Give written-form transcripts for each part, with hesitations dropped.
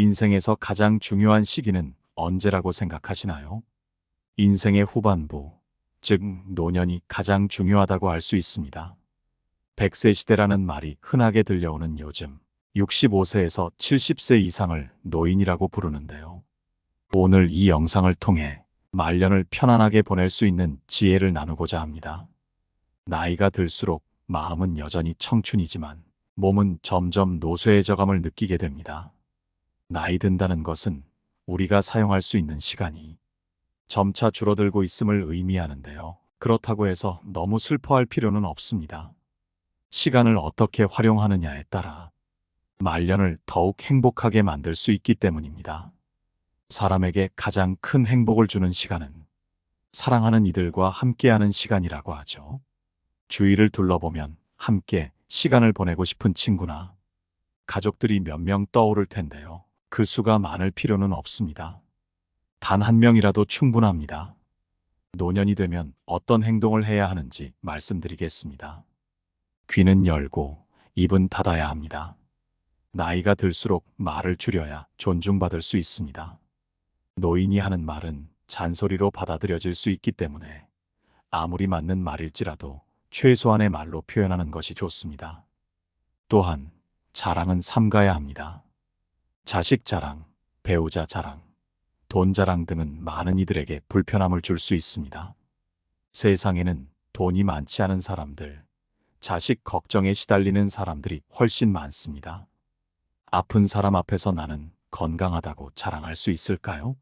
인생에서 가장 중요한 시기는 언제라고 생각하시나요? 인생의 후반부, 즉 노년이 가장 중요하다고 할 수 있습니다. 100세 시대라는 말이 흔하게 들려오는 요즘, 65세에서 70세 이상을 노인이라고 부르는데요. 오늘 이 영상을 통해 말년을 편안하게 보낼 수 있는 지혜를 나누고자 합니다. 나이가 들수록 마음은 여전히 청춘이지만 몸은 점점 노쇠해져감을 느끼게 됩니다. 나이 든다는 것은 우리가 사용할 수 있는 시간이 점차 줄어들고 있음을 의미하는데요. 그렇다고 해서 너무 슬퍼할 필요는 없습니다. 시간을 어떻게 활용하느냐에 따라 말년을 더욱 행복하게 만들 수 있기 때문입니다. 사람에게 가장 큰 행복을 주는 시간은 사랑하는 이들과 함께하는 시간이라고 하죠. 주위를 둘러보면 함께 시간을 보내고 싶은 친구나 가족들이 몇 명 떠오를 텐데요. 그 수가 많을 필요는 없습니다. 단 한 명이라도 충분합니다. 노년이 되면 어떤 행동을 해야 하는지 말씀드리겠습니다. 귀는 열고 입은 닫아야 합니다. 나이가 들수록 말을 줄여야 존중받을 수 있습니다. 노인이 하는 말은 잔소리로 받아들여질 수 있기 때문에 아무리 맞는 말일지라도 최소한의 말로 표현하는 것이 좋습니다. 또한 자랑은 삼가야 합니다. 자식 자랑, 배우자 자랑, 돈 자랑 등은 많은 이들에게 불편함을 줄 수 있습니다. 세상에는 돈이 많지 않은 사람들, 자식 걱정에 시달리는 사람들이 훨씬 많습니다. 아픈 사람 앞에서 나는 건강하다고 자랑할 수 있을까요?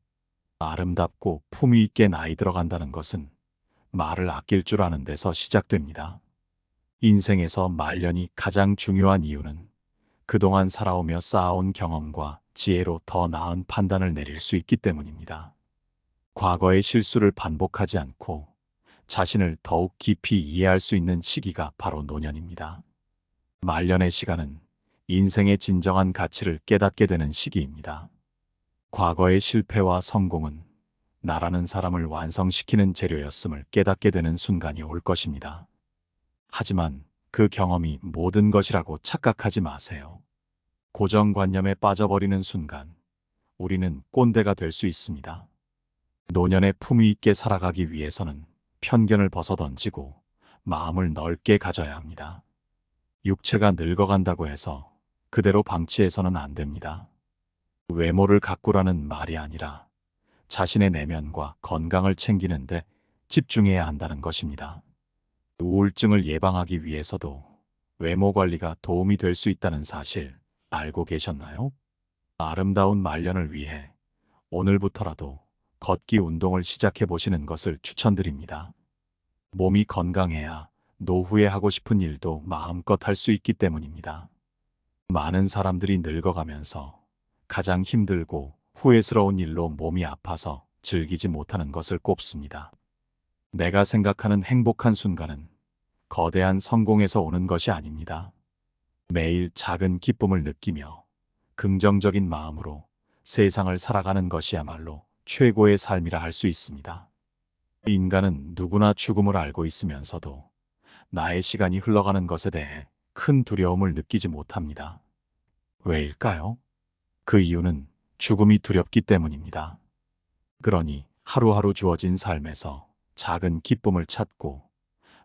아름답고 품위 있게 나이 들어간다는 것은 말을 아낄 줄 아는 데서 시작됩니다. 인생에서 말년이 가장 중요한 이유는 그동안 살아오며 쌓아온 경험과 지혜로 더 나은 판단을 내릴 수 있기 때문입니다. 과거의 실수를 반복하지 않고 자신을 더욱 깊이 이해할 수 있는 시기가 바로 노년입니다. 말년의 시간은 인생의 진정한 가치를 깨닫게 되는 시기입니다. 과거의 실패와 성공은 나라는 사람을 완성시키는 재료였음을 깨닫게 되는 순간이 올 것입니다. 하지만 그 경험이 모든 것이라고 착각하지 마세요. 고정관념에 빠져버리는 순간 우리는 꼰대가 될 수 있습니다. 노년에 품위 있게 살아가기 위해서는 편견을 벗어던지고 마음을 넓게 가져야 합니다. 육체가 늙어간다고 해서 그대로 방치해서는 안 됩니다. 외모를 가꾸라는 말이 아니라 자신의 내면과 건강을 챙기는데 집중해야 한다는 것입니다. 우울증을 예방하기 위해서도 외모 관리가 도움이 될 수 있다는 사실 알고 계셨나요? 아름다운 말년을 위해 오늘부터라도 걷기 운동을 시작해 보시는 것을 추천드립니다. 몸이 건강해야 노후에 하고 싶은 일도 마음껏 할 수 있기 때문입니다. 많은 사람들이 늙어가면서 가장 힘들고 후회스러운 일로 몸이 아파서 즐기지 못하는 것을 꼽습니다. 내가 생각하는 행복한 순간은 거대한 성공에서 오는 것이 아닙니다. 매일 작은 기쁨을 느끼며 긍정적인 마음으로 세상을 살아가는 것이야말로 최고의 삶이라 할 수 있습니다. 인간은 누구나 죽음을 알고 있으면서도 나의 시간이 흘러가는 것에 대해 큰 두려움을 느끼지 못합니다. 왜일까요? 그 이유는 죽음이 두렵기 때문입니다. 그러니 하루하루 주어진 삶에서 작은 기쁨을 찾고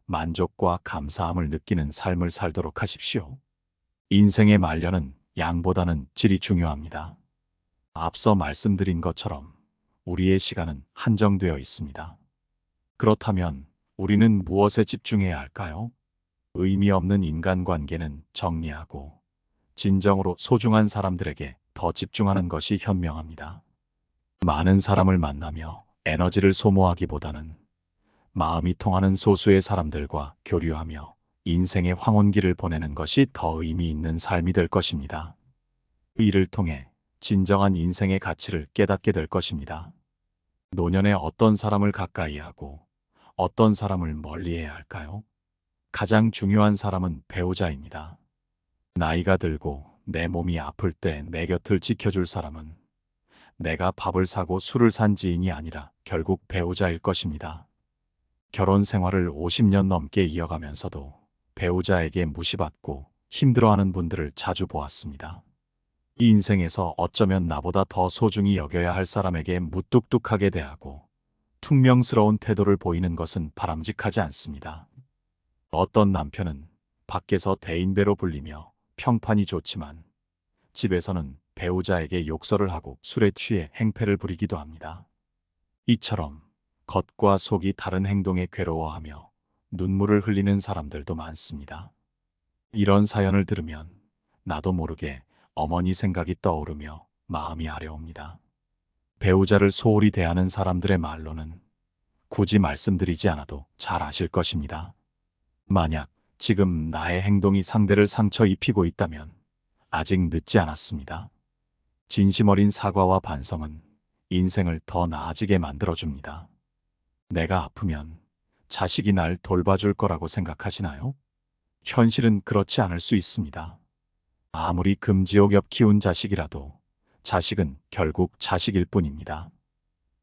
만족과 감사함을 느끼는 삶을 살도록 하십시오. 인생의 말년은 양보다는 질이 중요합니다. 앞서 말씀드린 것처럼 우리의 시간은 한정되어 있습니다. 그렇다면 우리는 무엇에 집중해야 할까요? 의미 없는 인간관계는 정리하고 진정으로 소중한 사람들에게 더 집중하는 것이 현명합니다. 많은 사람을 만나며 에너지를 소모하기보다는 마음이 통하는 소수의 사람들과 교류하며 인생의 황혼기를 보내는 것이 더 의미 있는 삶이 될 것입니다. 이를 통해 진정한 인생의 가치를 깨닫게 될 것입니다. 노년에 어떤 사람을 가까이 하고 어떤 사람을 멀리해야 할까요? 가장 중요한 사람은 배우자입니다. 나이가 들고 내 몸이 아플 때 내 곁을 지켜줄 사람은 내가 밥을 사고 술을 산 지인이 아니라 결국 배우자일 것입니다. 결혼 생활을 50년 넘게 이어가면서도 배우자에게 무시받고 힘들어하는 분들을 자주 보았습니다. 인생에서 어쩌면 나보다 더 소중히 여겨야 할 사람에게 무뚝뚝하게 대하고 퉁명스러운 태도를 보이는 것은 바람직하지 않습니다. 어떤 남편은 밖에서 대인배로 불리며 평판이 좋지만 집에서는 배우자에게 욕설을 하고 술에 취해 행패를 부리기도 합니다. 이처럼 겉과 속이 다른 행동에 괴로워하며 눈물을 흘리는 사람들도 많습니다. 이런 사연을 들으면 나도 모르게 어머니 생각이 떠오르며 마음이 아려옵니다. 배우자를 소홀히 대하는 사람들의 말로는 굳이 말씀드리지 않아도 잘 아실 것입니다. 만약 지금 나의 행동이 상대를 상처 입히고 있다면 아직 늦지 않았습니다. 진심 어린 사과와 반성은 인생을 더 나아지게 만들어줍니다. 내가 아프면 자식이 날 돌봐줄 거라고 생각하시나요? 현실은 그렇지 않을 수 있습니다. 아무리 금지옥엽 키운 자식이라도 자식은 결국 자식일 뿐입니다.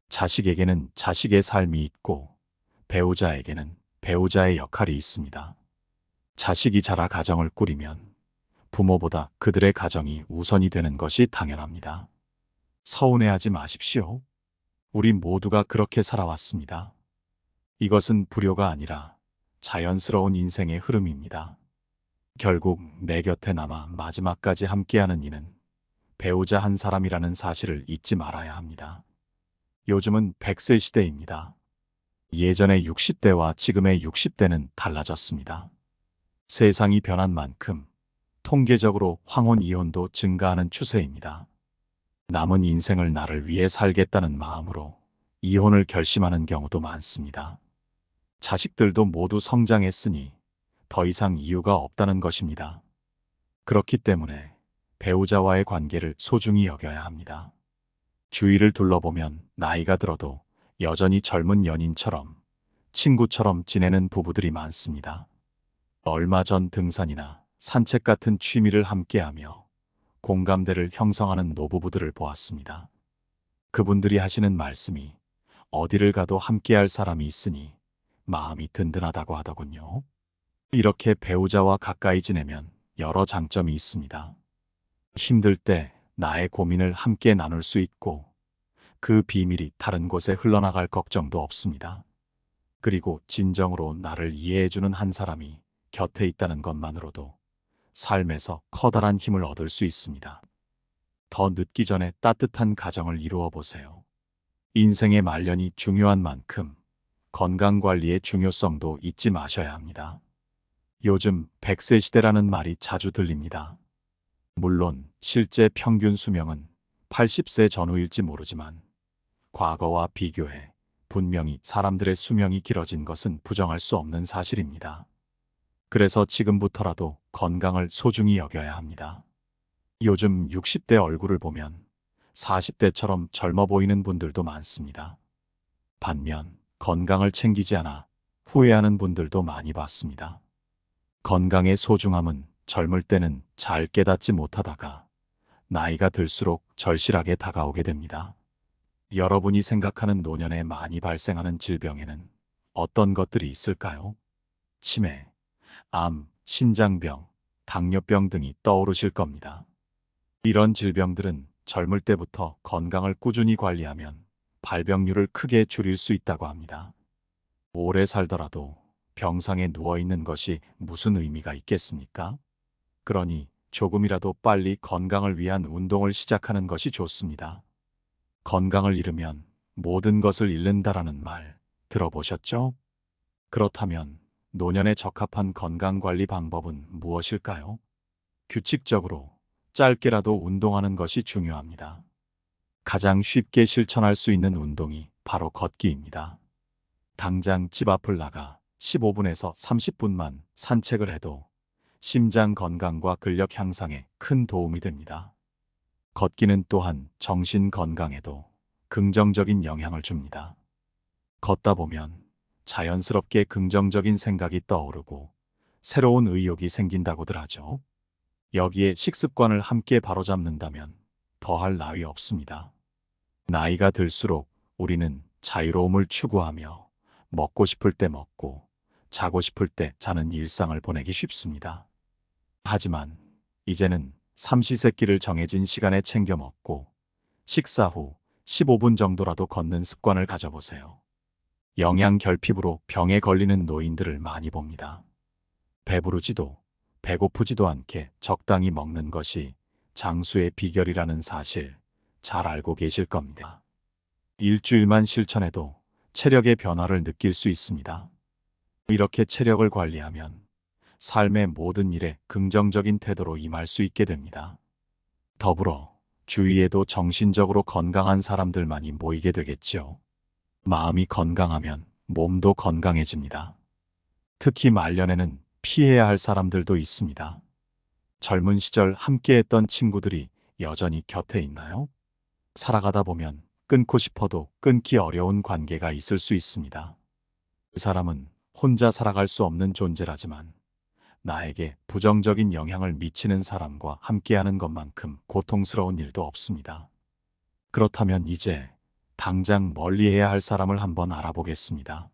자식에게는 자식의 삶이 있고 배우자에게는 배우자의 역할이 있습니다. 자식이 자라 가정을 꾸리면 부모보다 그들의 가정이 우선이 되는 것이 당연합니다. 서운해하지 마십시오. 우리 모두가 그렇게 살아왔습니다. 이것은 불효가 아니라 자연스러운 인생의 흐름입니다. 결국 내 곁에 남아 마지막까지 함께하는 이는 배우자 한 사람이라는 사실을 잊지 말아야 합니다. 요즘은 100세 시대입니다. 예전의 60대와 지금의 60대는 달라졌습니다. 세상이 변한 만큼 통계적으로 황혼 이혼도 증가하는 추세입니다. 남은 인생을 나를 위해 살겠다는 마음으로 이혼을 결심하는 경우도 많습니다. 자식들도 모두 성장했으니 더 이상 이유가 없다는 것입니다. 그렇기 때문에 배우자와의 관계를 소중히 여겨야 합니다. 주위를 둘러보면 나이가 들어도 여전히 젊은 연인처럼, 친구처럼 지내는 부부들이 많습니다. 얼마 전 등산이나 산책 같은 취미를 함께하며 공감대를 형성하는 노부부들을 보았습니다. 그분들이 하시는 말씀이 어디를 가도 함께할 사람이 있으니 마음이 든든하다고 하더군요. 이렇게 배우자와 가까이 지내면 여러 장점이 있습니다. 힘들 때 나의 고민을 함께 나눌 수 있고 그 비밀이 다른 곳에 흘러나갈 걱정도 없습니다. 그리고 진정으로 나를 이해해주는 한 사람이 곁에 있다는 것만으로도 삶에서 커다란 힘을 얻을 수 있습니다. 더 늦기 전에 따뜻한 가정을 이루어 보세요. 인생의 말년이 중요한 만큼 건강관리의 중요성도 잊지 마셔야 합니다. 요즘 100세 시대라는 말이 자주 들립니다. 물론 실제 평균 수명은 80세 전후일지 모르지만 과거와 비교해 분명히 사람들의 수명이 길어진 것은 부정할 수 없는 사실입니다. 그래서 지금부터라도 건강을 소중히 여겨야 합니다. 요즘 60대 얼굴을 보면 40대처럼 젊어 보이는 분들도 많습니다. 반면 건강을 챙기지 않아 후회하는 분들도 많이 봤습니다. 건강의 소중함은 젊을 때는 잘 깨닫지 못하다가 나이가 들수록 절실하게 다가오게 됩니다. 여러분이 생각하는 노년에 많이 발생하는 질병에는 어떤 것들이 있을까요? 치매, 암, 신장병, 당뇨병 등이 떠오르실 겁니다. 이런 질병들은 젊을 때부터 건강을 꾸준히 관리하면 발병률을 크게 줄일 수 있다고 합니다. 오래 살더라도 병상에 누워있는 것이 무슨 의미가 있겠습니까? 그러니 조금이라도 빨리 건강을 위한 운동을 시작하는 것이 좋습니다. 건강을 잃으면 모든 것을 잃는다라는 말 들어보셨죠? 그렇다면 노년에 적합한 건강관리 방법은 무엇일까요? 규칙적으로 짧게라도 운동하는 것이 중요합니다. 가장 쉽게 실천할 수 있는 운동이 바로 걷기입니다. 당장 집 앞을 나가 15분에서 30분만 산책을 해도 심장 건강과 근력 향상에 큰 도움이 됩니다. 걷기는 또한 정신 건강에도 긍정적인 영향을 줍니다. 걷다 보면 자연스럽게 긍정적인 생각이 떠오르고 새로운 의욕이 생긴다고들 하죠. 여기에 식습관을 함께 바로잡는다면 더할 나위 없습니다. 나이가 들수록 우리는 자유로움을 추구하며 먹고 싶을 때 먹고 자고 싶을 때 자는 일상을 보내기 쉽습니다. 하지만 이제는 삼시세끼를 정해진 시간에 챙겨 먹고 식사 후 15분 정도라도 걷는 습관을 가져보세요. 영양 결핍으로 병에 걸리는 노인들을 많이 봅니다. 배부르지도 배고프지도 않게 적당히 먹는 것이 장수의 비결이라는 사실 잘 알고 계실 겁니다. 일주일만 실천해도 체력의 변화를 느낄 수 있습니다. 이렇게 체력을 관리하면 삶의 모든 일에 긍정적인 태도로 임할 수 있게 됩니다. 더불어 주위에도 정신적으로 건강한 사람들만이 모이게 되겠죠. 마음이 건강하면 몸도 건강해집니다. 특히 말년에는 피해야 할 사람들도 있습니다. 젊은 시절 함께했던 친구들이 여전히 곁에 있나요? 살아가다 보면 끊고 싶어도 끊기 어려운 관계가 있을 수 있습니다. 그 사람은 혼자 살아갈 수 없는 존재라지만 나에게 부정적인 영향을 미치는 사람과 함께하는 것만큼 고통스러운 일도 없습니다. 그렇다면 이제 당장 멀리해야 할 사람을 한번 알아보겠습니다.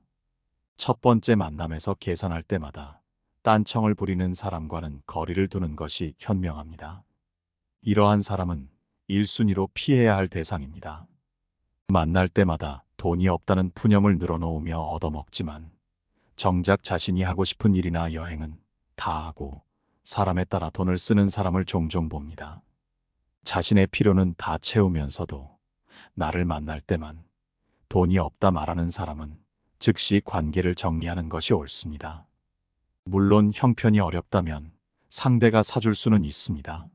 첫 번째 만남에서 계산할 때마다 딴청을 부리는 사람과는 거리를 두는 것이 현명합니다. 이러한 사람은 1순위로 피해야 할 대상입니다. 만날 때마다 돈이 없다는 푸념을 늘어놓으며 얻어먹지만 정작 자신이 하고 싶은 일이나 여행은 다 하고 사람에 따라 돈을 쓰는 사람을 종종 봅니다. 자신의 필요는 다 채우면서도 나를 만날 때만 돈이 없다 말하는 사람은 즉시 관계를 정리하는 것이 옳습니다. 물론 형편이 어렵다면 상대가 사줄 수는 있습니다.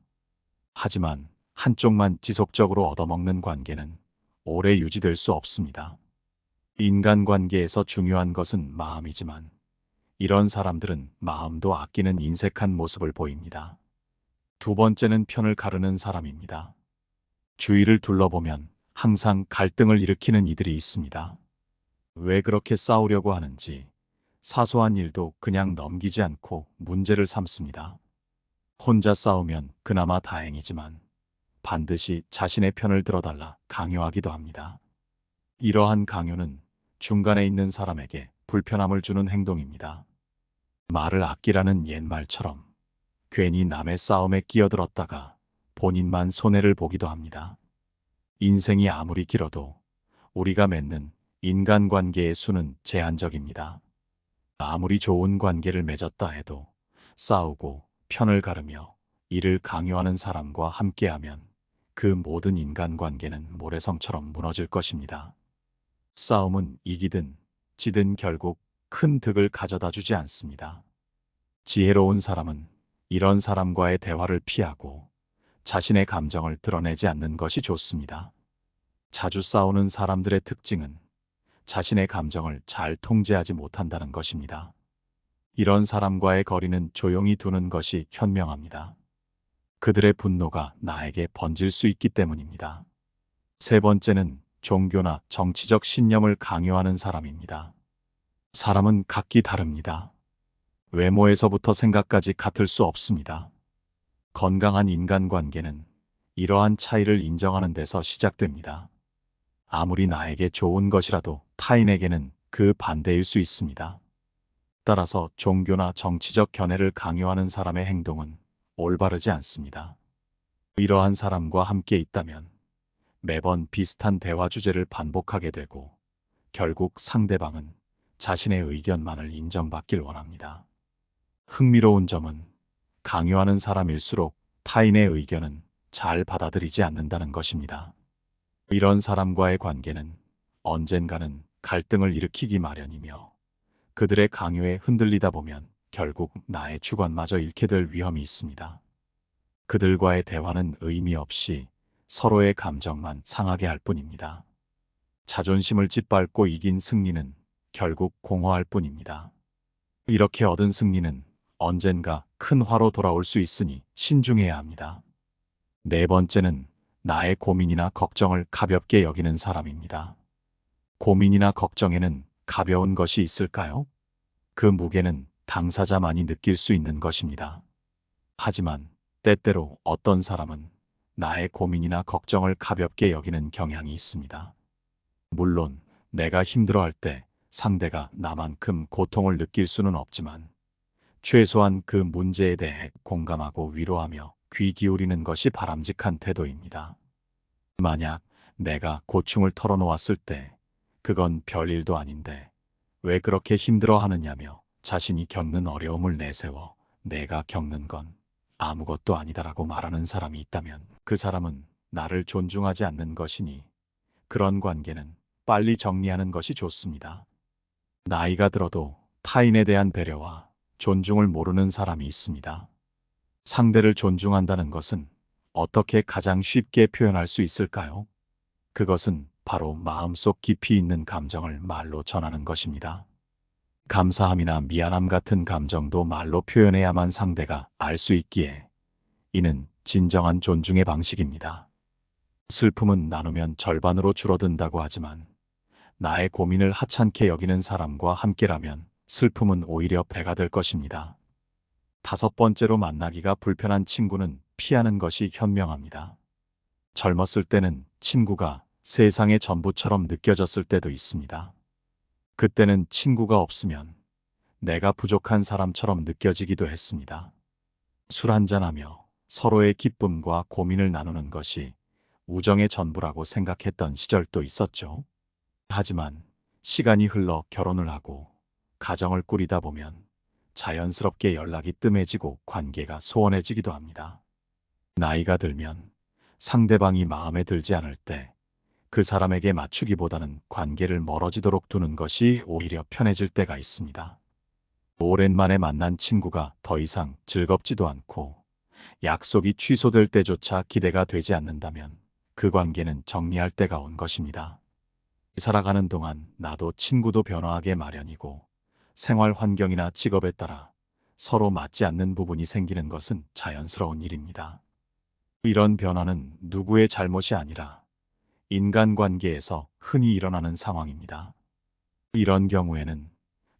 하지만 한쪽만 지속적으로 얻어먹는 관계는 오래 유지될 수 없습니다. 인간관계에서 중요한 것은 마음이지만 이런 사람들은 마음도 아끼는 인색한 모습을 보입니다. 두 번째는 편을 가르는 사람입니다. 주위를 둘러보면 항상 갈등을 일으키는 이들이 있습니다. 왜 그렇게 싸우려고 하는지 사소한 일도 그냥 넘기지 않고 문제를 삼습니다. 혼자 싸우면 그나마 다행이지만 반드시 자신의 편을 들어달라 강요하기도 합니다. 이러한 강요는 중간에 있는 사람에게 불편함을 주는 행동입니다. 말을 아끼라는 옛말처럼 괜히 남의 싸움에 끼어들었다가 본인만 손해를 보기도 합니다. 인생이 아무리 길어도 우리가 맺는 인간관계의 수는 제한적입니다. 아무리 좋은 관계를 맺었다 해도 싸우고 편을 가르며 이를 강요하는 사람과 함께하면 그 모든 인간관계는 모래성처럼 무너질 것입니다. 싸움은 이기든 지든 결국 큰 득을 가져다 주지 않습니다. 지혜로운 사람은 이런 사람과의 대화를 피하고 자신의 감정을 드러내지 않는 것이 좋습니다. 자주 싸우는 사람들의 특징은 자신의 감정을 잘 통제하지 못한다는 것입니다. 이런 사람과의 거리는 조용히 두는 것이 현명합니다. 그들의 분노가 나에게 번질 수 있기 때문입니다. 세 번째는 종교나 정치적 신념을 강요하는 사람입니다. 사람은 각기 다릅니다. 외모에서부터 생각까지 같을 수 없습니다. 건강한 인간관계는 이러한 차이를 인정하는 데서 시작됩니다. 아무리 나에게 좋은 것이라도 타인에게는 그 반대일 수 있습니다. 따라서 종교나 정치적 견해를 강요하는 사람의 행동은 올바르지 않습니다. 이러한 사람과 함께 있다면 매번 비슷한 대화 주제를 반복하게 되고 결국 상대방은 자신의 의견만을 인정받길 원합니다. 흥미로운 점은 강요하는 사람일수록 타인의 의견은 잘 받아들이지 않는다는 것입니다. 이런 사람과의 관계는 언젠가는 갈등을 일으키기 마련이며 그들의 강요에 흔들리다 보면 결국 나의 주관마저 잃게 될 위험이 있습니다. 그들과의 대화는 의미 없이 서로의 감정만 상하게 할 뿐입니다. 자존심을 짓밟고 이긴 승리는 결국 공허할 뿐입니다. 이렇게 얻은 승리는 언젠가 큰 화로 돌아올 수 있으니 신중해야 합니다. 네 번째는 나의 고민이나 걱정을 가볍게 여기는 사람입니다. 고민이나 걱정에는 가벼운 것이 있을까요? 그 무게는 당사자만이 느낄 수 있는 것입니다. 하지만 때때로 어떤 사람은 나의 고민이나 걱정을 가볍게 여기는 경향이 있습니다. 물론 내가 힘들어할 때 상대가 나만큼 고통을 느낄 수는 없지만 최소한 그 문제에 대해 공감하고 위로하며 귀 기울이는 것이 바람직한 태도입니다. 만약 내가 고충을 털어놓았을 때 그건 별일도 아닌데 왜 그렇게 힘들어 하느냐며 자신이 겪는 어려움을 내세워 내가 겪는 건 아무것도 아니다라고 말하는 사람이 있다면 그 사람은 나를 존중하지 않는 것이니 그런 관계는 빨리 정리하는 것이 좋습니다. 나이가 들어도 타인에 대한 배려와 존중을 모르는 사람이 있습니다. 상대를 존중한다는 것은 어떻게 가장 쉽게 표현할 수 있을까요? 그것은 바로 마음속 깊이 있는 감정을 말로 전하는 것입니다. 감사함이나 미안함 같은 감정도 말로 표현해야만 상대가 알 수 있기에 이는 진정한 존중의 방식입니다. 슬픔은 나누면 절반으로 줄어든다고 하지만 나의 고민을 하찮게 여기는 사람과 함께라면 슬픔은 오히려 배가 될 것입니다. 5번째로 만나기가 불편한 친구는 피하는 것이 현명합니다. 젊었을 때는 친구가 세상의 전부처럼 느껴졌을 때도 있습니다. 그때는 친구가 없으면 내가 부족한 사람처럼 느껴지기도 했습니다. 술 한잔하며 서로의 기쁨과 고민을 나누는 것이 우정의 전부라고 생각했던 시절도 있었죠. 하지만 시간이 흘러 결혼을 하고 가정을 꾸리다 보면 자연스럽게 연락이 뜸해지고 관계가 소원해지기도 합니다. 나이가 들면 상대방이 마음에 들지 않을 때 그 사람에게 맞추기보다는 관계를 멀어지도록 두는 것이 오히려 편해질 때가 있습니다. 오랜만에 만난 친구가 더 이상 즐겁지도 않고 약속이 취소될 때조차 기대가 되지 않는다면 그 관계는 정리할 때가 온 것입니다. 살아가는 동안 나도 친구도 변화하게 마련이고 생활 환경이나 직업에 따라 서로 맞지 않는 부분이 생기는 것은 자연스러운 일입니다. 이런 변화는 누구의 잘못이 아니라 인간관계에서 흔히 일어나는 상황입니다. 이런 경우에는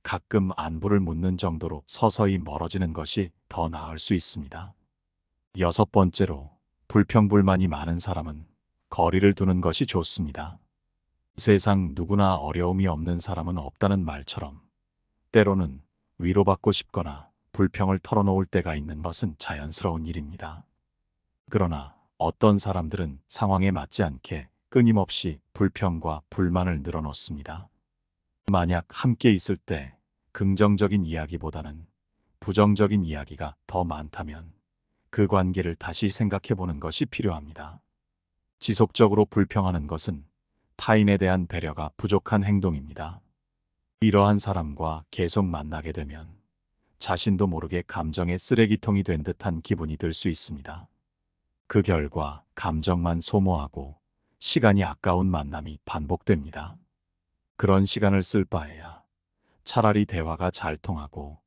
가끔 안부를 묻는 정도로 서서히 멀어지는 것이 더 나을 수 있습니다. 6번째로 불평불만이 많은 사람은 거리를 두는 것이 좋습니다. 세상 누구나 어려움이 없는 사람은 없다는 말처럼 때로는 위로받고 싶거나 불평을 털어놓을 때가 있는 것은 자연스러운 일입니다. 그러나 어떤 사람들은 상황에 맞지 않게 끊임없이 불평과 불만을 늘어놓습니다. 만약 함께 있을 때 긍정적인 이야기보다는 부정적인 이야기가 더 많다면 그 관계를 다시 생각해 보는 것이 필요합니다. 지속적으로 불평하는 것은 타인에 대한 배려가 부족한 행동입니다. 이러한 사람과 계속 만나게 되면 자신도 모르게 감정의 쓰레기통이 된 듯한 기분이 들 수 있습니다. 그 결과 감정만 소모하고 시간이 아까운 만남이 반복됩니다. 그런 시간을 쓸 바에야 차라리 대화가 잘 통하고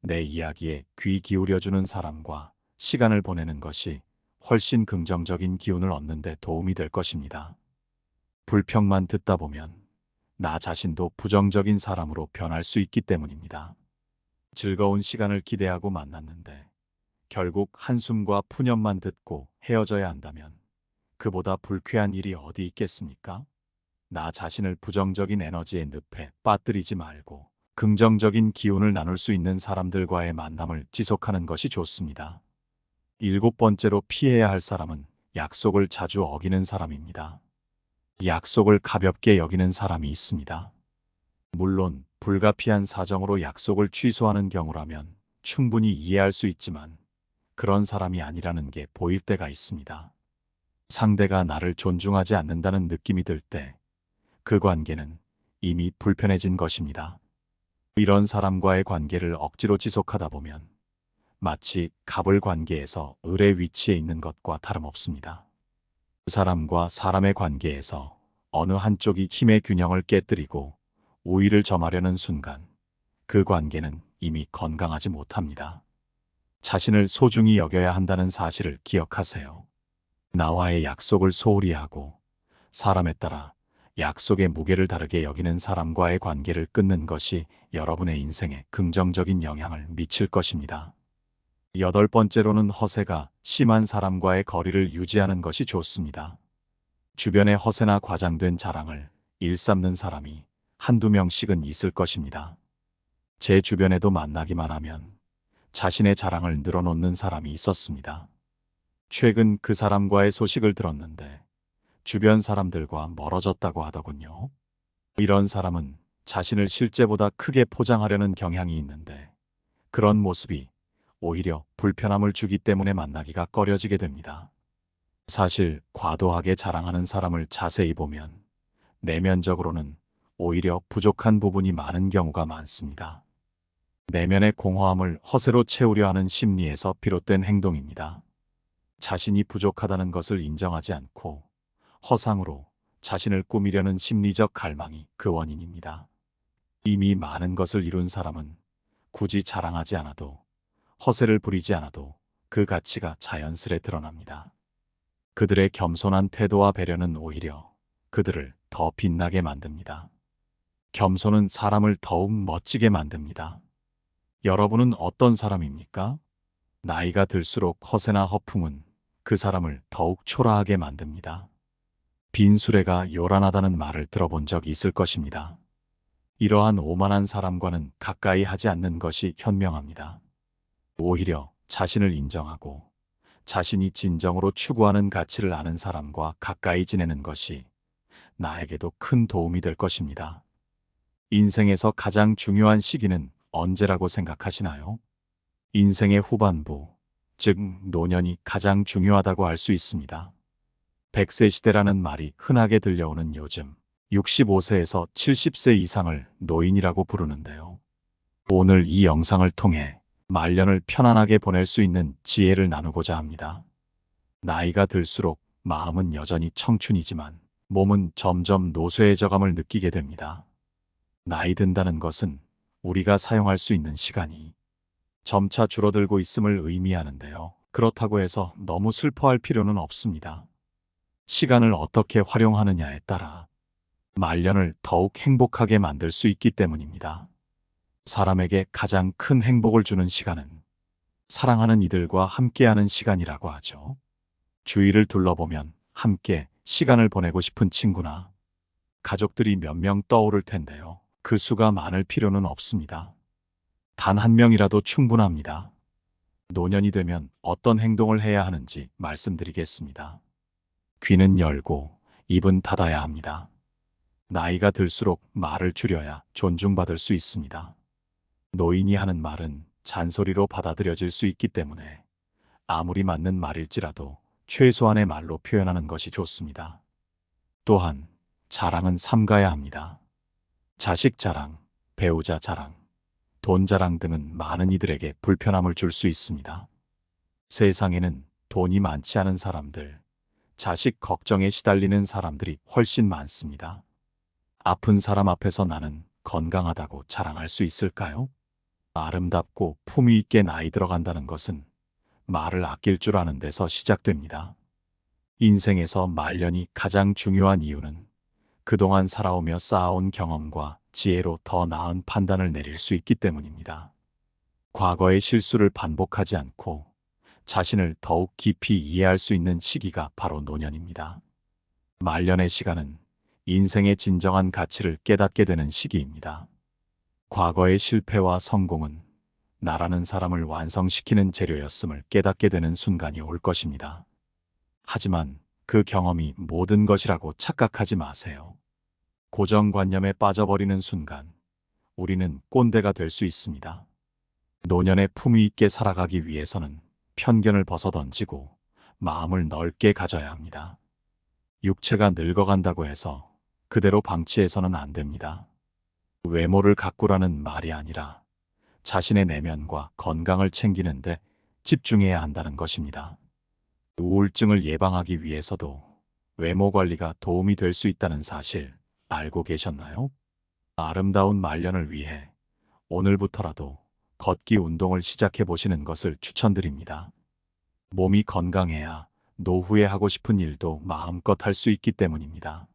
내 이야기에 귀 기울여주는 사람과 시간을 보내는 것이 훨씬 긍정적인 기운을 얻는 데 도움이 될 것입니다. 불평만 듣다 보면 나 자신도 부정적인 사람으로 변할 수 있기 때문입니다. 즐거운 시간을 기대하고 만났는데 결국 한숨과 푸념만 듣고 헤어져야 한다면 그보다 불쾌한 일이 어디 있겠습니까? 나 자신을 부정적인 에너지의 늪에 빠뜨리지 말고 긍정적인 기운을 나눌 수 있는 사람들과의 만남을 지속하는 것이 좋습니다. 7번째로 피해야 할 사람은 약속을 자주 어기는 사람입니다. 약속을 가볍게 여기는 사람이 있습니다. 물론 불가피한 사정으로 약속을 취소하는 경우라면 충분히 이해할 수 있지만 그런 사람이 아니라는 게 보일 때가 있습니다. 상대가 나를 존중하지 않는다는 느낌이 들 때 그 관계는 이미 불편해진 것입니다. 이런 사람과의 관계를 억지로 지속하다 보면 마치 갑을 관계에서 을의 위치에 있는 것과 다름없습니다. 그 사람과 사람의 관계에서 어느 한쪽이 힘의 균형을 깨뜨리고 우위를 점하려는 순간 그 관계는 이미 건강하지 못합니다. 자신을 소중히 여겨야 한다는 사실을 기억하세요. 나와의 약속을 소홀히 하고 사람에 따라 약속의 무게를 다르게 여기는 사람과의 관계를 끊는 것이 여러분의 인생에 긍정적인 영향을 미칠 것입니다. 8번째로는 허세가 심한 사람과의 거리를 유지하는 것이 좋습니다. 주변에 허세나 과장된 자랑을 일삼는 사람이 한두 명씩은 있을 것입니다. 제 주변에도 만나기만 하면 자신의 자랑을 늘어놓는 사람이 있었습니다. 최근 그 사람과의 소식을 들었는데 주변 사람들과 멀어졌다고 하더군요. 이런 사람은 자신을 실제보다 크게 포장하려는 경향이 있는데 그런 모습이 오히려 불편함을 주기 때문에 만나기가 꺼려지게 됩니다. 사실 과도하게 자랑하는 사람을 자세히 보면 내면적으로는 오히려 부족한 부분이 많은 경우가 많습니다. 내면의 공허함을 허세로 채우려 하는 심리에서 비롯된 행동입니다. 자신이 부족하다는 것을 인정하지 않고 허상으로 자신을 꾸미려는 심리적 갈망이 그 원인입니다. 이미 많은 것을 이룬 사람은 굳이 자랑하지 않아도, 허세를 부리지 않아도 그 가치가 자연스레 드러납니다. 그들의 겸손한 태도와 배려는 오히려 그들을 더 빛나게 만듭니다. 겸손은 사람을 더욱 멋지게 만듭니다. 여러분은 어떤 사람입니까? 나이가 들수록 허세나 허풍은 그 사람을 더욱 초라하게 만듭니다. 빈 수레가 요란하다는 말을 들어본 적 있을 것입니다. 이러한 오만한 사람과는 가까이 하지 않는 것이 현명합니다. 오히려 자신을 인정하고 자신이 진정으로 추구하는 가치를 아는 사람과 가까이 지내는 것이 나에게도 큰 도움이 될 것입니다. 인생에서 가장 중요한 시기는 언제라고 생각하시나요? 인생의 후반부, 즉 노년이 가장 중요하다고 할 수 있습니다. 100세 시대라는 말이 흔하게 들려오는 요즘 65세에서 70세 이상을 노인이라고 부르는데요. 오늘 이 영상을 통해 말년을 편안하게 보낼 수 있는 지혜를 나누고자 합니다. 나이가 들수록 마음은 여전히 청춘이지만 몸은 점점 노쇠해져감을 느끼게 됩니다. 나이 든다는 것은 우리가 사용할 수 있는 시간이 점차 줄어들고 있음을 의미하는데요. 그렇다고 해서 너무 슬퍼할 필요는 없습니다. 시간을 어떻게 활용하느냐에 따라 말년을 더욱 행복하게 만들 수 있기 때문입니다. 사람에게 가장 큰 행복을 주는 시간은 사랑하는 이들과 함께하는 시간이라고 하죠. 주위를 둘러보면 함께 시간을 보내고 싶은 친구나 가족들이 몇 명 떠오를 텐데요. 그 수가 많을 필요는 없습니다. 단 한 명이라도 충분합니다. 노년이 되면 어떤 행동을 해야 하는지 말씀드리겠습니다. 귀는 열고 입은 닫아야 합니다. 나이가 들수록 말을 줄여야 존중받을 수 있습니다. 노인이 하는 말은 잔소리로 받아들여질 수 있기 때문에 아무리 맞는 말일지라도 최소한의 말로 표현하는 것이 좋습니다. 또한 자랑은 삼가야 합니다. 자식 자랑, 배우자 자랑, 돈 자랑 등은 많은 이들에게 불편함을 줄 수 있습니다. 세상에는 돈이 많지 않은 사람들, 자식 걱정에 시달리는 사람들이 훨씬 많습니다. 아픈 사람 앞에서 나는 건강하다고 자랑할 수 있을까요? 아름답고 품위 있게 나이 들어간다는 것은 말을 아낄 줄 아는 데서 시작됩니다. 인생에서 말년이 가장 중요한 이유는 그동안 살아오며 쌓아온 경험과 지혜로 더 나은 판단을 내릴 수 있기 때문입니다. 과거의 실수를 반복하지 않고 자신을 더욱 깊이 이해할 수 있는 시기가 바로 노년입니다. 말년의 시간은 인생의 진정한 가치를 깨닫게 되는 시기입니다. 과거의 실패와 성공은 나라는 사람을 완성시키는 재료였음을 깨닫게 되는 순간이 올 것입니다. 하지만 그 경험이 모든 것이라고 착각하지 마세요. 고정관념에 빠져버리는 순간 우리는 꼰대가 될 수 있습니다. 노년에 품위 있게 살아가기 위해서는 편견을 벗어던지고 마음을 넓게 가져야 합니다. 육체가 늙어간다고 해서 그대로 방치해서는 안 됩니다. 외모를 가꾸라는 말이 아니라 자신의 내면과 건강을 챙기는데 집중해야 한다는 것입니다. 우울증을 예방하기 위해서도 외모 관리가 도움이 될 수 있다는 사실 알고 계셨나요? 아름다운 말년을 위해 오늘부터라도 걷기 운동을 시작해 보시는 것을 추천드립니다. 몸이 건강해야 노후에 하고 싶은 일도 마음껏 할 수 있기 때문입니다.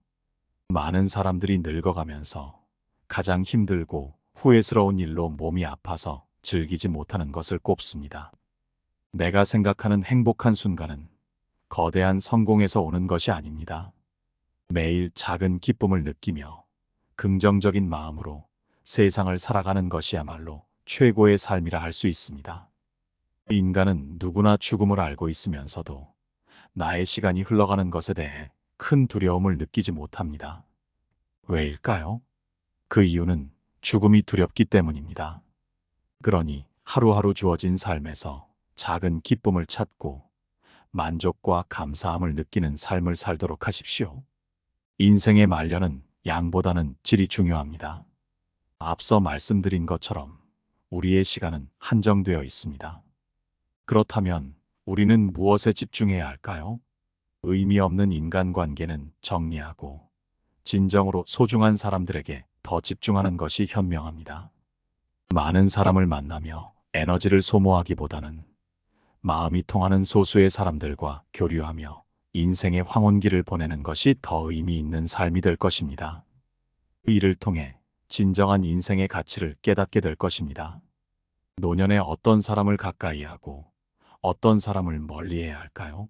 많은 사람들이 늙어가면서 가장 힘들고 후회스러운 일로 몸이 아파서 즐기지 못하는 것을 꼽습니다. 내가 생각하는 행복한 순간은 거대한 성공에서 오는 것이 아닙니다. 매일 작은 기쁨을 느끼며 긍정적인 마음으로 세상을 살아가는 것이야말로 최고의 삶이라 할 수 있습니다. 인간은 누구나 죽음을 알고 있으면서도 나의 시간이 흘러가는 것에 대해 큰 두려움을 느끼지 못합니다. 왜일까요? 그 이유는 죽음이 두렵기 때문입니다. 그러니 하루하루 주어진 삶에서 작은 기쁨을 찾고 만족과 감사함을 느끼는 삶을 살도록 하십시오. 인생의 말년은 양보다는 질이 중요합니다. 앞서 말씀드린 것처럼 우리의 시간은 한정되어 있습니다. 그렇다면 우리는 무엇에 집중해야 할까요? 의미 없는 인간관계는 정리하고 진정으로 소중한 사람들에게 더 집중하는 것이 현명합니다. 많은 사람을 만나며 에너지를 소모하기보다는 마음이 통하는 소수의 사람들과 교류하며 인생의 황혼기를 보내는 것이 더 의미 있는 삶이 될 것입니다. 이를 통해 진정한 인생의 가치를 깨닫게 될 것입니다. 노년에 어떤 사람을 가까이 하고 어떤 사람을 멀리해야 할까요?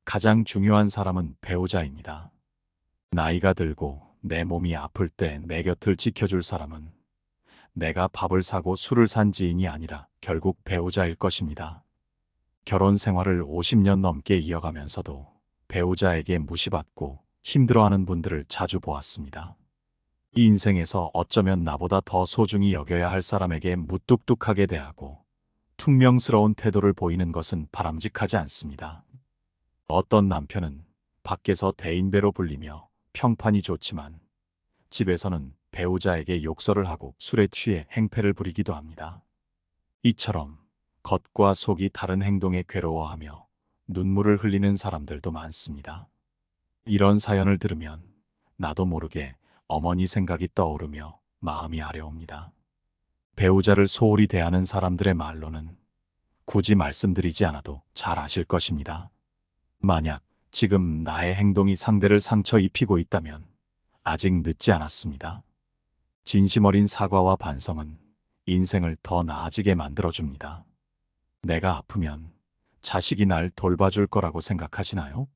가장 중요한 사람은 배우자입니다. 나이가 들고 내 몸이 아플 때 내 곁을 지켜줄 사람은 내가 밥을 사고 술을 산 지인이 아니라 결국 배우자일 것입니다. 결혼 생활을 50년 넘게 이어가면서도 배우자에게 무시받고 힘들어하는 분들을 자주 보았습니다. 이 인생에서 어쩌면 나보다 더 소중히 여겨야 할 사람에게 무뚝뚝하게 대하고 퉁명스러운 태도를 보이는 것은 바람직하지 않습니다. 어떤 남편은 밖에서 대인배로 불리며 평판이 좋지만 집에서는 배우자에게 욕설을 하고 술에 취해 행패를 부리기도 합니다. 이처럼 겉과 속이 다른 행동에 괴로워하며 눈물을 흘리는 사람들도 많습니다. 이런 사연을 들으면 나도 모르게 어머니 생각이 떠오르며 마음이 아려옵니다. 배우자를 소홀히 대하는 사람들의 말로는 굳이 말씀드리지 않아도 잘 아실 것입니다. 만약 지금 나의 행동이 상대를 상처 입히고 있다면 아직 늦지 않았습니다. 진심 어린 사과와 반성은 인생을 더 나아지게 만들어줍니다. 내가 아프면 자식이 날 돌봐줄 거라고 생각하시나요?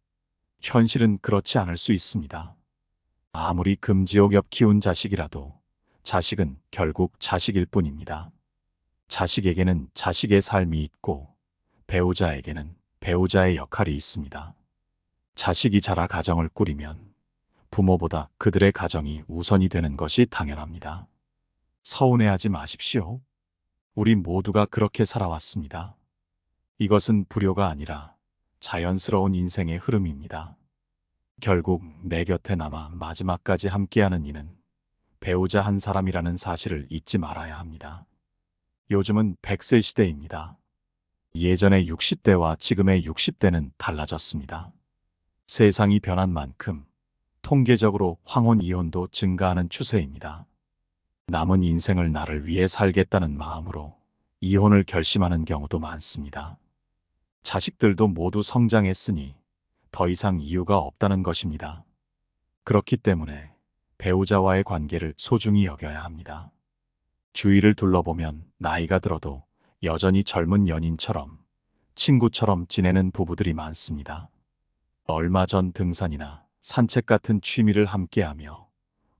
현실은 그렇지 않을 수 있습니다. 아무리 금지옥엽 키운 자식이라도 자식은 결국 자식일 뿐입니다. 자식에게는 자식의 삶이 있고 배우자에게는 배우자의 역할이 있습니다. 자식이 자라 가정을 꾸리면 부모보다 그들의 가정이 우선이 되는 것이 당연합니다. 서운해하지 마십시오. 우리 모두가 그렇게 살아왔습니다. 이것은 불효가 아니라 자연스러운 인생의 흐름입니다. 결국 내 곁에 남아 마지막까지 함께하는 이는 배우자 한 사람이라는 사실을 잊지 말아야 합니다. 요즘은 100세 시대입니다. 예전의 60대와 지금의 60대는 달라졌습니다. 세상이 변한 만큼 통계적으로 황혼 이혼도 증가하는 추세입니다. 남은 인생을 나를 위해 살겠다는 마음으로 이혼을 결심하는 경우도 많습니다. 자식들도 모두 성장했으니 더 이상 이유가 없다는 것입니다. 그렇기 때문에 배우자와의 관계를 소중히 여겨야 합니다. 주위를 둘러보면 나이가 들어도 여전히 젊은 연인처럼 친구처럼 지내는 부부들이 많습니다. 얼마 전 등산이나 산책 같은 취미를 함께하며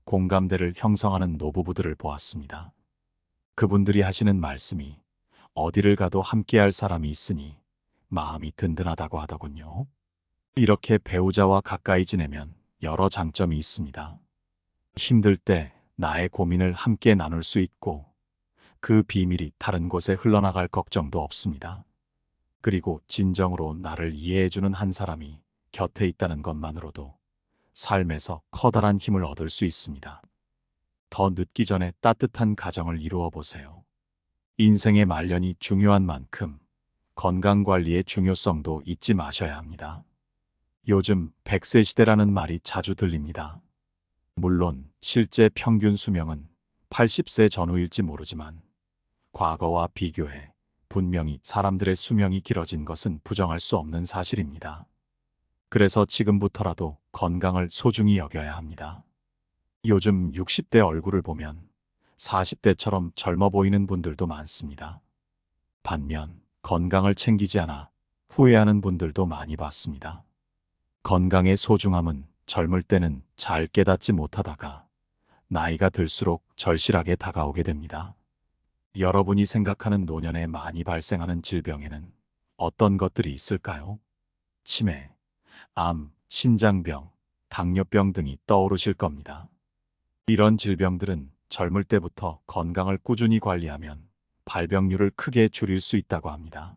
공감대를 형성하는 노부부들을 보았습니다. 그분들이 하시는 말씀이 어디를 가도 함께할 사람이 있으니 마음이 든든하다고 하더군요. 이렇게 배우자와 가까이 지내면 여러 장점이 있습니다. 힘들 때 나의 고민을 함께 나눌 수 있고 그 비밀이 다른 곳에 흘러나갈 걱정도 없습니다. 그리고 진정으로 나를 이해해주는 한 사람이 곁에 있다는 것만으로도 삶에서 커다란 힘을 얻을 수 있습니다. 더 늦기 전에 따뜻한 가정을 이루어 보세요. 인생의 말년이 중요한 만큼 건강관리의 중요성도 잊지 마셔야 합니다. 요즘 100세 시대라는 말이 자주 들립니다. 물론 실제 평균 수명은 80세 전후일지 모르지만 과거와 비교해 분명히 사람들의 수명이 길어진 것은 부정할 수 없는 사실입니다. 그래서 지금부터라도 건강을 소중히 여겨야 합니다. 요즘 60대 얼굴을 보면 40대처럼 젊어 보이는 분들도 많습니다. 반면 건강을 챙기지 않아 후회하는 분들도 많이 봤습니다. 건강의 소중함은 젊을 때는 잘 깨닫지 못하다가 나이가 들수록 절실하게 다가오게 됩니다. 여러분이 생각하는 노년에 많이 발생하는 질병에는 어떤 것들이 있을까요? 치매, 암, 신장병, 당뇨병 등이 떠오르실 겁니다. 이런 질병들은 젊을 때부터 건강을 꾸준히 관리하면 발병률을 크게 줄일 수 있다고 합니다.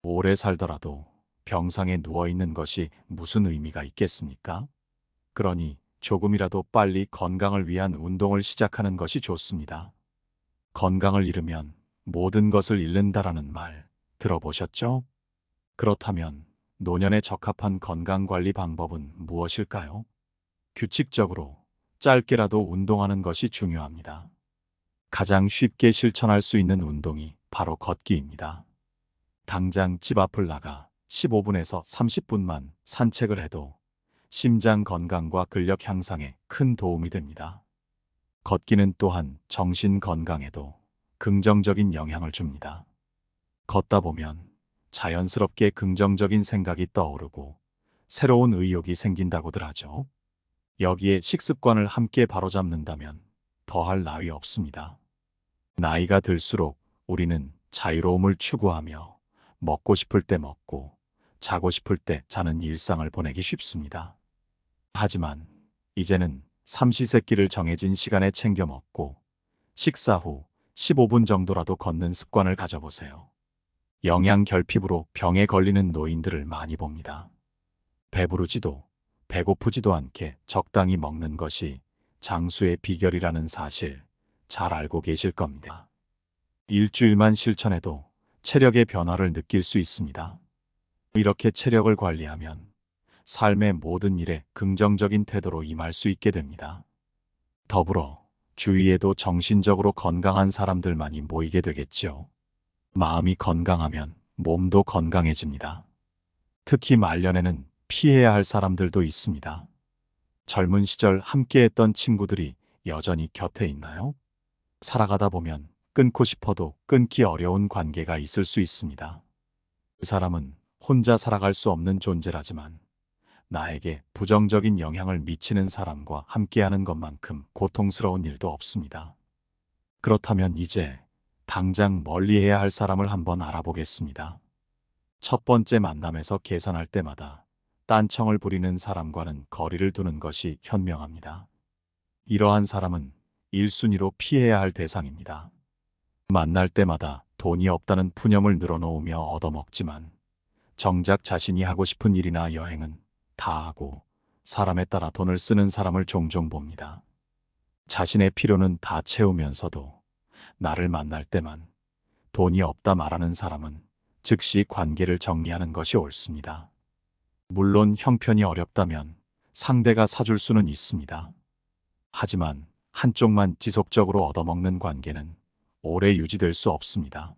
오래 살더라도 병상에 누워 있는 것이 무슨 의미가 있겠습니까? 그러니 조금이라도 빨리 건강을 위한 운동을 시작하는 것이 좋습니다. 건강을 잃으면 모든 것을 잃는다라는 말 들어보셨죠? 그렇다면 노년에 적합한 건강관리 방법은 무엇일까요? 규칙적으로 짧게라도 운동하는 것이 중요합니다. 가장 쉽게 실천할 수 있는 운동이 바로 걷기입니다. 당장 집 앞을 나가 15분에서 30분만 산책을 해도 심장 건강과 근력 향상에 큰 도움이 됩니다. 걷기는 또한 정신 건강에도 긍정적인 영향을 줍니다. 걷다 보면 자연스럽게 긍정적인 생각이 떠오르고 새로운 의욕이 생긴다고들 하죠. 여기에 식습관을 함께 바로잡는다면 더할 나위 없습니다. 나이가 들수록 우리는 자유로움을 추구하며 먹고 싶을 때 먹고 자고 싶을 때 자는 일상을 보내기 쉽습니다. 하지만 이제는 삼시세끼를 정해진 시간에 챙겨 먹고 식사 후 15분 정도라도 걷는 습관을 가져보세요. 영양 결핍으로 병에 걸리는 노인들을 많이 봅니다. 배부르지도 배고프지도 않게 적당히 먹는 것이 장수의 비결이라는 사실 잘 알고 계실 겁니다. 일주일만 실천해도 체력의 변화를 느낄 수 있습니다. 이렇게 체력을 관리하면 삶의 모든 일에 긍정적인 태도로 임할 수 있게 됩니다. 더불어 주위에도 정신적으로 건강한 사람들만이 모이게 되겠지요. 마음이 건강하면 몸도 건강해집니다. 특히 말년에는 피해야 할 사람들도 있습니다. 젊은 시절 함께했던 친구들이 여전히 곁에 있나요? 살아가다 보면 끊고 싶어도 끊기 어려운 관계가 있을 수 있습니다. 그 사람은 혼자 살아갈 수 없는 존재라지만 나에게 부정적인 영향을 미치는 사람과 함께하는 것만큼 고통스러운 일도 없습니다. 그렇다면 이제 당장 멀리해야 할 사람을 한번 알아보겠습니다. 첫 번째 만남에서 계산할 때마다 딴청을 부리는 사람과는 거리를 두는 것이 현명합니다. 이러한 사람은 1순위로 피해야 할 대상입니다. 만날 때마다 돈이 없다는 푸념을 늘어놓으며 얻어먹지만 정작 자신이 하고 싶은 일이나 여행은 다 하고 사람에 따라 돈을 쓰는 사람을 종종 봅니다. 자신의 필요는 다 채우면서도 나를 만날 때만 돈이 없다 말하는 사람은 즉시 관계를 정리하는 것이 옳습니다. 물론 형편이 어렵다면 상대가 사줄 수는 있습니다. 하지만 한쪽만 지속적으로 얻어먹는 관계는 오래 유지될 수 없습니다.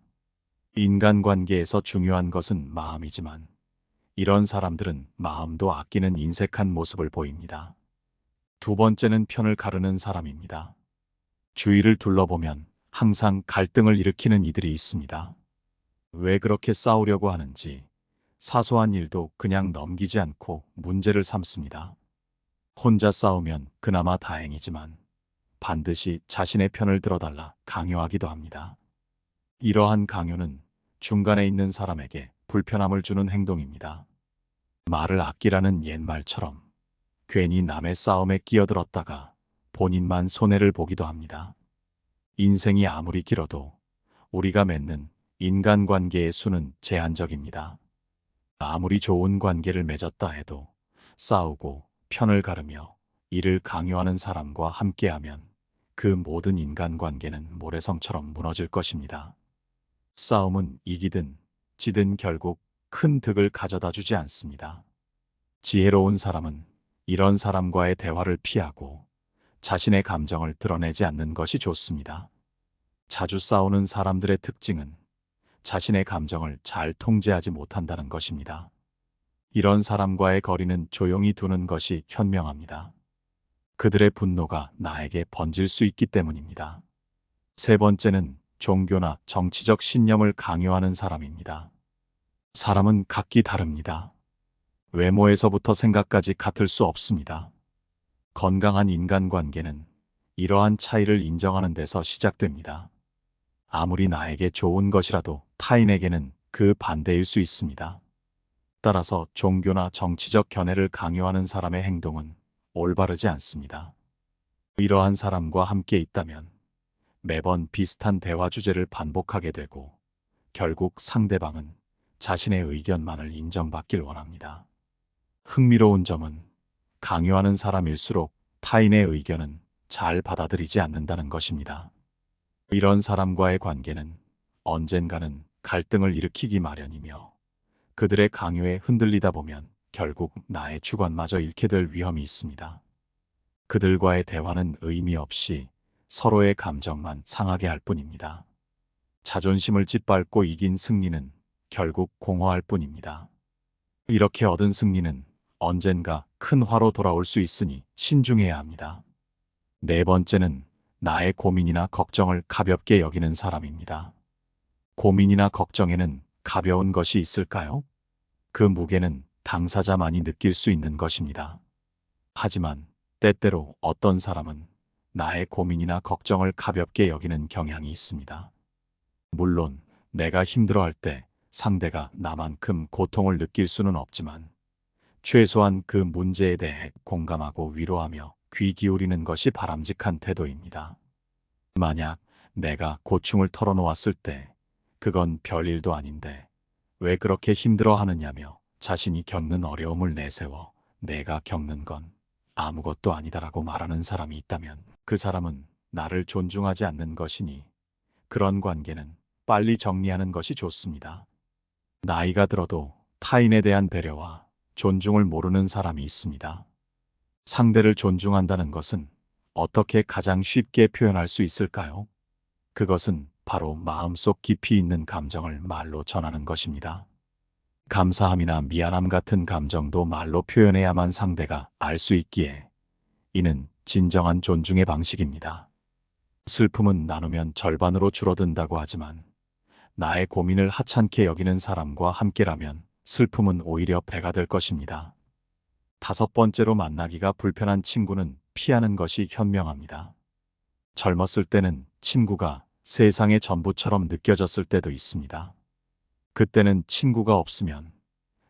인간관계에서 중요한 것은 마음이지만 이런 사람들은 마음도 아끼는 인색한 모습을 보입니다. 두 번째는 편을 가르는 사람입니다. 주위를 둘러보면 항상 갈등을 일으키는 이들이 있습니다. 왜 그렇게 싸우려고 하는지 사소한 일도 그냥 넘기지 않고 문제를 삼습니다. 혼자 싸우면 그나마 다행이지만 반드시 자신의 편을 들어달라 강요하기도 합니다. 이러한 강요는 중간에 있는 사람에게 불편함을 주는 행동입니다. 말을 아끼라는 옛말처럼 괜히 남의 싸움에 끼어들었다가 본인만 손해를 보기도 합니다. 인생이 아무리 길어도 우리가 맺는 인간관계의 수는 제한적입니다. 아무리 좋은 관계를 맺었다 해도 싸우고 편을 가르며 이를 강요하는 사람과 함께하면 그 모든 인간관계는 모래성처럼 무너질 것입니다. 싸움은 이기든 지든 결국 큰 득을 가져다 주지 않습니다. 지혜로운 사람은 이런 사람과의 대화를 피하고 자신의 감정을 드러내지 않는 것이 좋습니다. 자주 싸우는 사람들의 특징은 자신의 감정을 잘 통제하지 못한다는 것입니다. 이런 사람과의 거리는 조용히 두는 것이 현명합니다. 그들의 분노가 나에게 번질 수 있기 때문입니다. 세 번째는 종교나 정치적 신념을 강요하는 사람입니다. 사람은 각기 다릅니다. 외모에서부터 생각까지 같을 수 없습니다. 건강한 인간관계는 이러한 차이를 인정하는 데서 시작됩니다. 아무리 나에게 좋은 것이라도 타인에게는 그 반대일 수 있습니다. 따라서 종교나 정치적 견해를 강요하는 사람의 행동은 올바르지 않습니다. 이러한 사람과 함께 있다면 매번 비슷한 대화 주제를 반복하게 되고 결국 상대방은 자신의 의견만을 인정받길 원합니다. 흥미로운 점은 강요하는 사람일수록 타인의 의견은 잘 받아들이지 않는다는 것입니다. 이런 사람과의 관계는 언젠가는 갈등을 일으키기 마련이며 그들의 강요에 흔들리다 보면 결국 나의 주관마저 잃게 될 위험이 있습니다. 그들과의 대화는 의미 없이 서로의 감정만 상하게 할 뿐입니다. 자존심을 짓밟고 이긴 승리는 결국 공허할 뿐입니다. 이렇게 얻은 승리는 언젠가 큰 화로 돌아올 수 있으니 신중해야 합니다. 네 번째는 나의 고민이나 걱정을 가볍게 여기는 사람입니다. 고민이나 걱정에는 가벼운 것이 있을까요? 그 무게는 당사자만이 느낄 수 있는 것입니다. 하지만 때때로 어떤 사람은 나의 고민이나 걱정을 가볍게 여기는 경향이 있습니다. 물론 내가 힘들어할 때 상대가 나만큼 고통을 느낄 수는 없지만 최소한 그 문제에 대해 공감하고 위로하며 귀 기울이는 것이 바람직한 태도입니다. 만약 내가 고충을 털어놓았을 때 그건 별일도 아닌데 왜 그렇게 힘들어 하느냐며 자신이 겪는 어려움을 내세워 내가 겪는 건 아무것도 아니다라고 말하는 사람이 있다면 그 사람은 나를 존중하지 않는 것이니 그런 관계는 빨리 정리하는 것이 좋습니다. 나이가 들어도 타인에 대한 배려와 존중을 모르는 사람이 있습니다. 상대를 존중한다는 것은 어떻게 가장 쉽게 표현할 수 있을까요? 그것은 바로 마음속 깊이 있는 감정을 말로 전하는 것입니다. 감사함이나 미안함 같은 감정도 말로 표현해야만 상대가 알 수 있기에 이는 진정한 존중의 방식입니다. 슬픔은 나누면 절반으로 줄어든다고 하지만 나의 고민을 하찮게 여기는 사람과 함께라면 슬픔은 오히려 배가 될 것입니다. 다섯 번째로 만나기가 불편한 친구는 피하는 것이 현명합니다. 젊었을 때는 친구가 세상의 전부처럼 느껴졌을 때도 있습니다. 그때는 친구가 없으면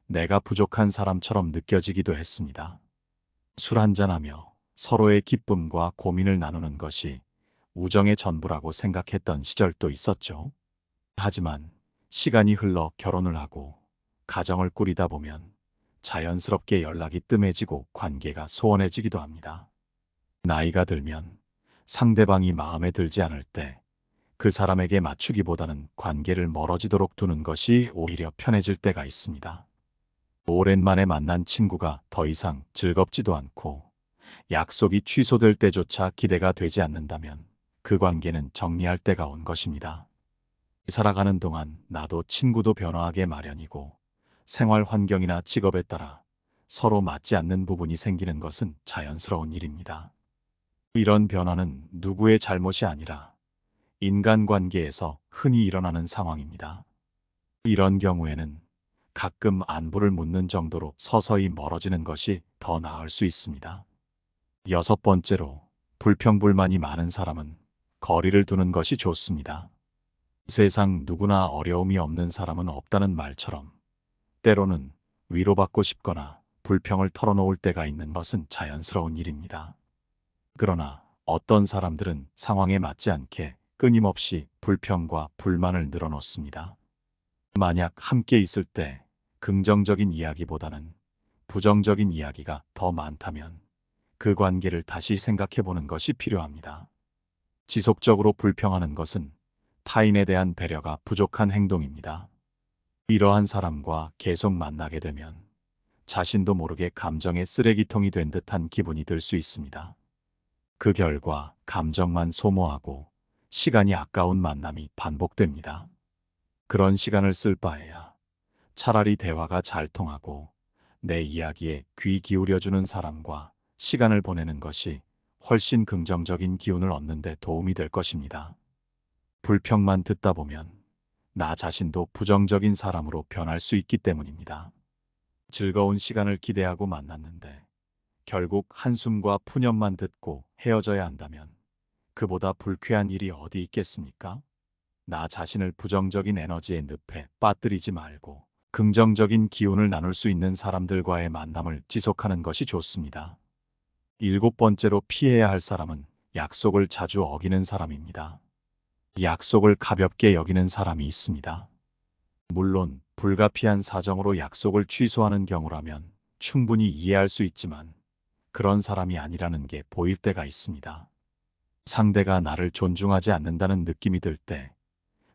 내가 부족한 사람처럼 느껴지기도 했습니다. 술 한잔하며 서로의 기쁨과 고민을 나누는 것이 우정의 전부라고 생각했던 시절도 있었죠. 하지만 시간이 흘러 결혼을 하고 가정을 꾸리다 보면 자연스럽게 연락이 뜸해지고 관계가 소원해지기도 합니다. 나이가 들면 상대방이 마음에 들지 않을 때 그 사람에게 맞추기보다는 관계를 멀어지도록 두는 것이 오히려 편해질 때가 있습니다. 오랜만에 만난 친구가 더 이상 즐겁지도 않고 약속이 취소될 때조차 기대가 되지 않는다면 그 관계는 정리할 때가 온 것입니다. 살아가는 동안 나도 친구도 변화하게 마련이고 생활 환경이나 직업에 따라 서로 맞지 않는 부분이 생기는 것은 자연스러운 일입니다. 이런 변화는 누구의 잘못이 아니라 인간관계에서 흔히 일어나는 상황입니다. 이런 경우에는 가끔 안부를 묻는 정도로 서서히 멀어지는 것이 더 나을 수 있습니다. 여섯 번째로 불평불만이 많은 사람은 거리를 두는 것이 좋습니다. 세상 누구나 어려움이 없는 사람은 없다는 말처럼 때로는 위로받고 싶거나 불평을 털어놓을 때가 있는 것은 자연스러운 일입니다. 그러나 어떤 사람들은 상황에 맞지 않게 끊임없이 불평과 불만을 늘어놓습니다. 만약 함께 있을 때 긍정적인 이야기보다는 부정적인 이야기가 더 많다면 그 관계를 다시 생각해 보는 것이 필요합니다. 지속적으로 불평하는 것은 타인에 대한 배려가 부족한 행동입니다. 이러한 사람과 계속 만나게 되면 자신도 모르게 감정의 쓰레기통이 된 듯한 기분이 들 수 있습니다. 그 결과 감정만 소모하고 시간이 아까운 만남이 반복됩니다. 그런 시간을 쓸 바에야 차라리 대화가 잘 통하고 내 이야기에 귀 기울여주는 사람과 시간을 보내는 것이 훨씬 긍정적인 기운을 얻는 데 도움이 될 것입니다. 불평만 듣다 보면 나 자신도 부정적인 사람으로 변할 수 있기 때문입니다. 즐거운 시간을 기대하고 만났는데 결국 한숨과 푸념만 듣고 헤어져야 한다면 그보다 불쾌한 일이 어디 있겠습니까? 나 자신을 부정적인 에너지의 늪에 빠뜨리지 말고 긍정적인 기운을 나눌 수 있는 사람들과의 만남을 지속하는 것이 좋습니다. 일곱 번째로 피해야 할 사람은 약속을 자주 어기는 사람입니다. 약속을 가볍게 여기는 사람이 있습니다. 물론 불가피한 사정으로 약속을 취소하는 경우라면 충분히 이해할 수 있지만 그런 사람이 아니라는 게 보일 때가 있습니다. 상대가 나를 존중하지 않는다는 느낌이 들 때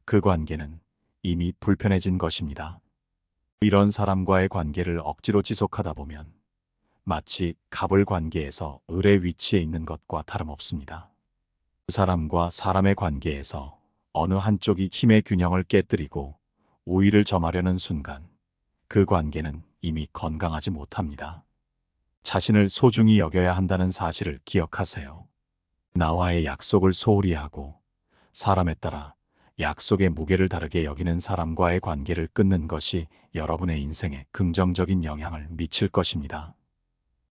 그 관계는 이미 불편해진 것입니다. 이런 사람과의 관계를 억지로 지속하다 보면 마치 갑을 관계에서 을의 위치에 있는 것과 다름없습니다. 사람과 사람의 관계에서 어느 한쪽이 힘의 균형을 깨뜨리고 우위를 점하려는 순간 그 관계는 이미 건강하지 못합니다. 자신을 소중히 여겨야 한다는 사실을 기억하세요. 나와의 약속을 소홀히 하고 사람에 따라 약속의 무게를 다르게 여기는 사람과의 관계를 끊는 것이 여러분의 인생에 긍정적인 영향을 미칠 것입니다.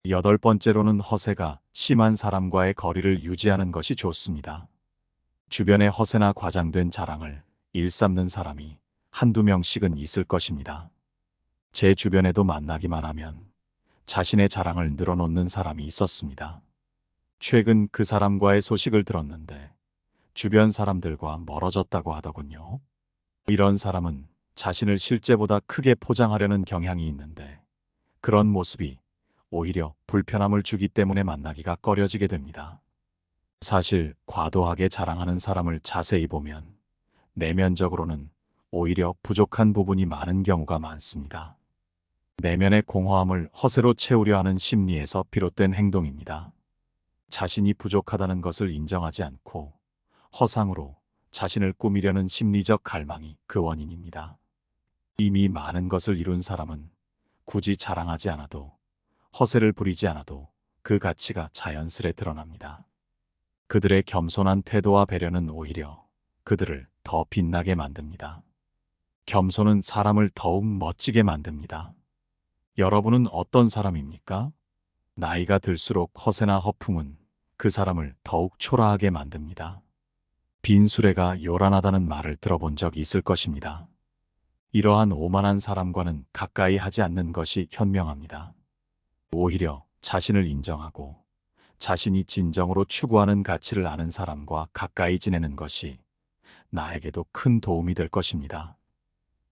여덟 번째로는 허세가 심한 사람과의 거리를 유지하는 것이 좋습니다. 주변에 허세나 과장된 자랑을 일삼는 사람이 한두 명씩은 있을 것입니다. 제 주변에도 만나기만 하면 자신의 자랑을 늘어놓는 사람이 있었습니다. 최근 그 사람과의 소식을 들었는데 주변 사람들과 멀어졌다고 하더군요. 이런 사람은 자신을 실제보다 크게 포장하려는 경향이 있는데 그런 모습이 오히려 불편함을 주기 때문에 만나기가 꺼려지게 됩니다. 사실 과도하게 자랑하는 사람을 자세히 보면 내면적으로는 오히려 부족한 부분이 많은 경우가 많습니다. 내면의 공허함을 허세로 채우려 하는 심리에서 비롯된 행동입니다. 자신이 부족하다는 것을 인정하지 않고 허상으로 자신을 꾸미려는 심리적 갈망이 그 원인입니다. 이미 많은 것을 이룬 사람은 굳이 자랑하지 않아도 허세를 부리지 않아도 그 가치가 자연스레 드러납니다. 그들의 겸손한 태도와 배려는 오히려 그들을 더 빛나게 만듭니다. 겸손은 사람을 더욱 멋지게 만듭니다. 여러분은 어떤 사람입니까? 나이가 들수록 허세나 허풍은 그 사람을 더욱 초라하게 만듭니다. 빈 수레가 요란하다는 말을 들어본 적 있을 것입니다. 이러한 오만한 사람과는 가까이 하지 않는 것이 현명합니다. 오히려 자신을 인정하고 자신이 진정으로 추구하는 가치를 아는 사람과 가까이 지내는 것이 나에게도 큰 도움이 될 것입니다.